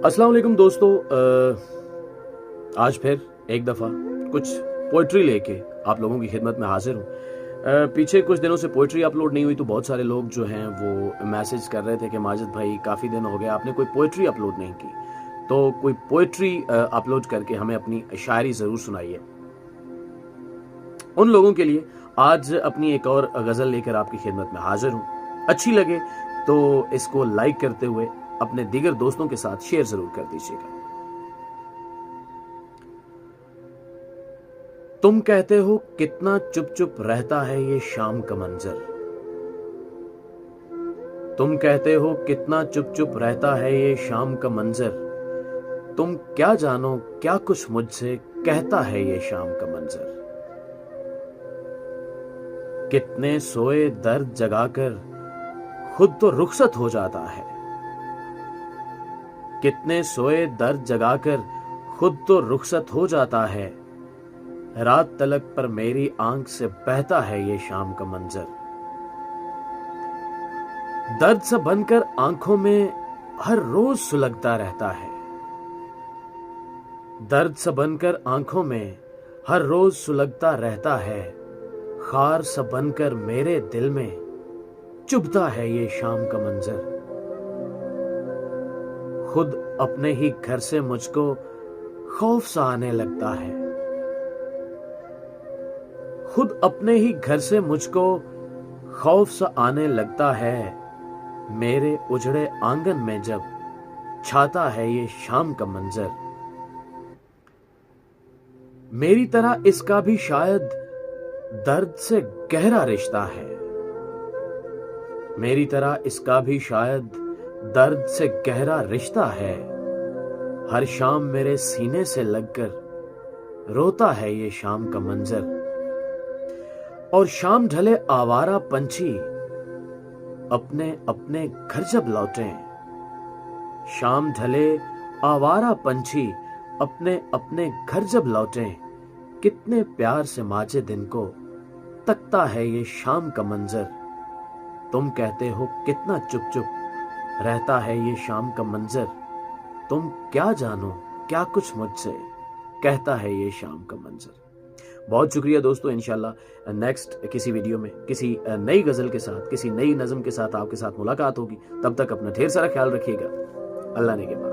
अस्सलाम वालेकुम दोस्तों। आज फिर एक दफ़ा कुछ पोइट्री लेके आप लोगों की खिदमत में हाजिर हूँ। पीछे कुछ दिनों से पोइट्री अपलोड नहीं हुई तो बहुत सारे लोग जो हैं वो मैसेज कर रहे थे कि माजिद भाई काफ़ी दिन हो गए आपने कोई पोइट्री अपलोड नहीं की, तो कोई पोइट्री अपलोड करके हमें अपनी शायरी ज़रूर सुनाइए। उन लोगों के लिए आज अपनी एक और गज़ल लेकर आपकी खिदमत में हाजिर हूँ। अच्छी लगे तो इसको लाइक करते हुए अपने दीगर दोस्तों के साथ शेयर जरूर कर दीजिएगा। तुम कहते हो कितना चुप चुप रहता है ये शाम का मंजर। तुम कहते हो कितना चुप चुप रहता है ये शाम का मंजर। तुम क्या जानो क्या कुछ मुझसे कहता है ये शाम का मंजर। कितने सोए दर्द जगाकर खुद तो रुखसत हो जाता है। कितने सोए दर्द जगाकर खुद तो रुखसत हो जाता है। रात तलक पर मेरी आंख से बहता है ये शाम का मंजर। दर्द सा बनकर आंखों में हर रोज सुलगता रहता है। दर्द सा बनकर आंखों में हर रोज सुलगता रहता है। खार सा बनकर मेरे दिल में चुभता है ये शाम का मंजर। खुद अपने ही घर से मुझको खौफ सा आने लगता है। खुद अपने ही घर से मुझको खौफ सा आने लगता है। मेरे उजड़े आंगन में जब छाता है ये शाम का मंजर। मेरी तरह इसका भी शायद दर्द से गहरा रिश्ता है। मेरी तरह इसका भी शायद दर्द से गहरा रिश्ता है। हर शाम मेरे सीने से लगकर रोता है ये शाम का मंजर। और शाम ढले आवारा पंछी अपने अपने घर जब लौटे। शाम ढले आवारा पंछी अपने अपने घर जब लौटे। कितने प्यार से माचे दिन को तकता है ये शाम का मंजर। तुम कहते हो कितना चुप चुप रहता है ये शाम का मंजर। तुम क्या जानो क्या कुछ मुझसे कहता है ये शाम का मंजर। बहुत शुक्रिया दोस्तों। इंशाल्लाह नेक्स्ट किसी वीडियो में किसी नई गजल के साथ किसी नई नज़म के साथ आपके साथ मुलाकात होगी। तब तक अपना ढेर सारा ख्याल रखिएगा। अल्लाह ने के बाद।